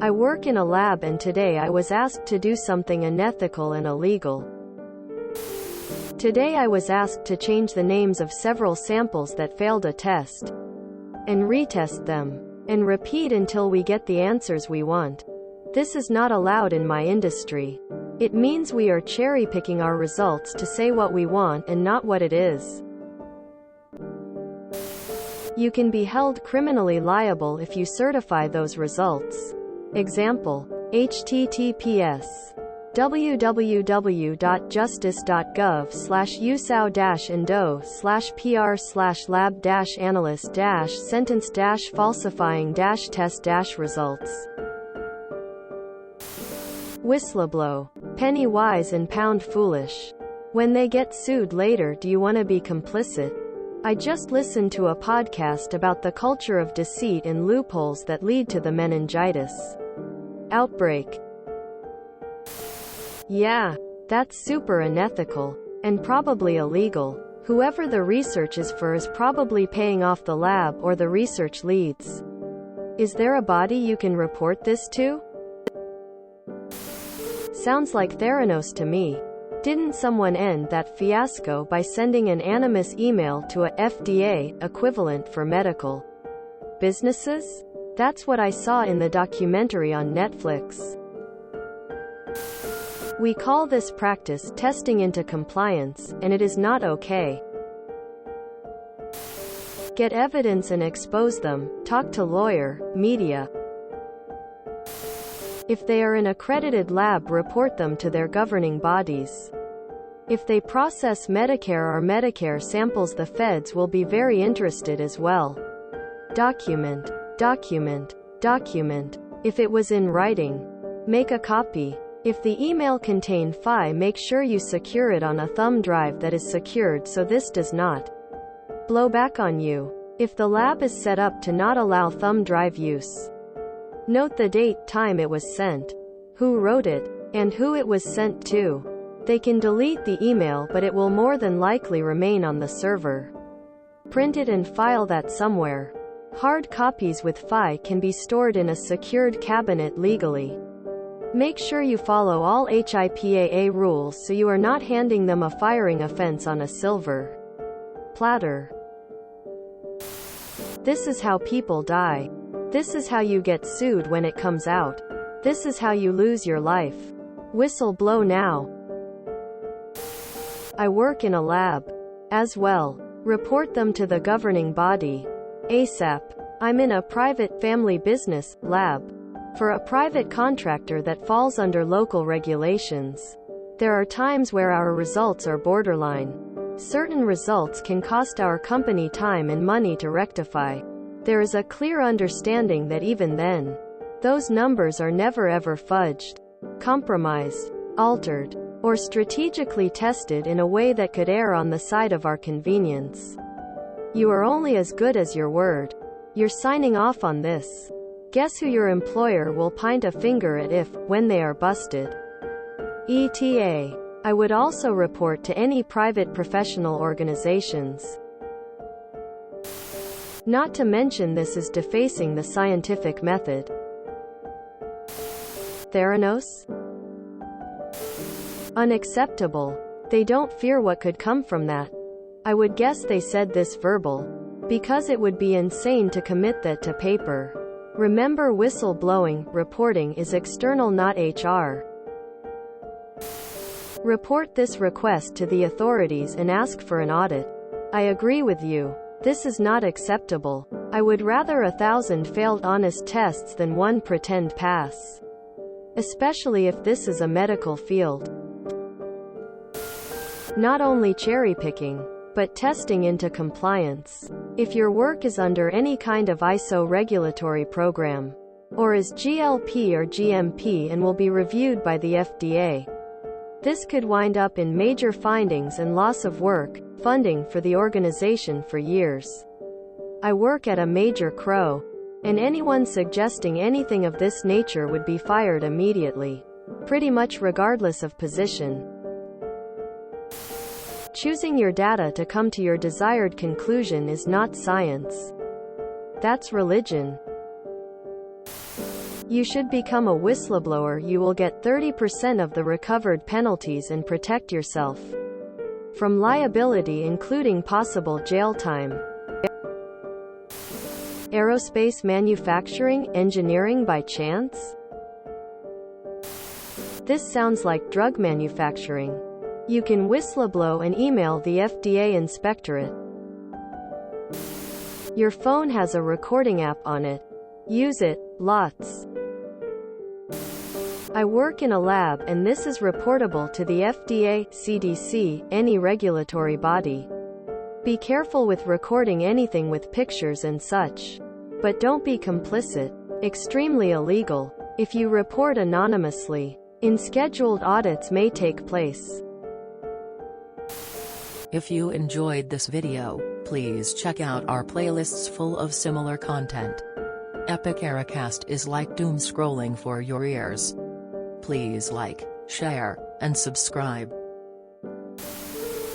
I work in a lab and today I was asked to do something unethical and illegal. Today I was asked to change the names of several samples that failed a test, and retest them, and repeat until we get the answers we want. This is not allowed in my industry. It means we are cherry-picking our results to say what we want and not what it is. You can be held criminally liable if you certify those results. Example: https www.justice.gov/usao-indo/pr/lab-analyst-sentence-falsifying-test-results. Whistleblow. Penny wise and pound foolish. When they get sued later, do you want to be complicit? I just listened to a podcast about the culture of deceit and loopholes that lead to the meningitis outbreak. Yeah, that's super unethical. And probably illegal. Whoever the research is for is probably paying off the lab or the research leads. Is there a body you can report this to? Sounds like Theranos to me. Didn't someone end that fiasco by sending an anonymous email to a FDA equivalent for medical businesses? That's what I saw in the documentary on Netflix. We call this practice testing into compliance, and it is not okay. Get evidence and expose them. Talk to lawyer, media. If they are an accredited lab, report them to their governing bodies. If they process Medicare or Medicare samples, the feds will be very interested as well. Document, document, document. If it was in writing, make a copy. If the email contained FI, make sure you secure it on a thumb drive that is secured so this does not blow back on you. If the lab is set up to not allow thumb drive use, note the date, time it was sent, who wrote it, and who it was sent to. They can delete the email, but it will more than likely remain on the server. Print it and file that somewhere. Hard copies with FI can be stored in a secured cabinet legally. Make sure you follow all HIPAA rules so you are not handing them a firing offense on a silver platter. This is how people die. This is how you get sued when it comes out. This is how you lose your life. Whistle blow now. I work in a lab as well. Report them to the governing body ASAP. I'm in a private family business lab for a private contractor that falls under local regulations. There are times where our results are borderline. Certain results can cost our company time and money to rectify. There is a clear understanding that even then, those numbers are never ever fudged, compromised, altered, or strategically tested in a way that could err on the side of our convenience. You are only as good as your word. You're signing off on this. Guess who your employer will point a finger at when they are busted? ETA. I would also report to any private professional organizations. Not to mention this is defacing the scientific method. Theranos? Unacceptable. They don't fear what could come from that. I would guess they said this verbal, because it would be insane to commit that to paper. Remember, whistleblowing, reporting is external, not HR. Report this request to the authorities and ask for an audit. I agree with you. This is not acceptable. I would rather 1,000 failed honest tests than one pretend pass. Especially if this is a medical field. Not only cherry-picking, but testing into compliance. If your work is under any kind of ISO regulatory program, or is GLP or GMP and will be reviewed by the FDA, this could wind up in major findings and loss of work, funding for the organization for years. I work at a major CRO, and anyone suggesting anything of this nature would be fired immediately, pretty much regardless of position. Choosing your data to come to your desired conclusion is not science. That's religion. You should become a whistleblower. You will get 30% of the recovered penalties and protect yourself from liability, including possible jail time. Aerospace manufacturing, engineering by chance? This sounds like drug manufacturing. You can whistleblow and email the FDA inspectorate. Your phone has a recording app on it. Use it, lots. I work in a lab, and this is reportable to the FDA, CDC, any regulatory body. Be careful with recording anything with pictures and such. But don't be complicit. Extremely illegal. If you report anonymously, unscheduled audits may take place. If you enjoyed this video, please check out our playlists full of similar content. Epic Eracast is like doom scrolling for your ears. Please like, share, and subscribe.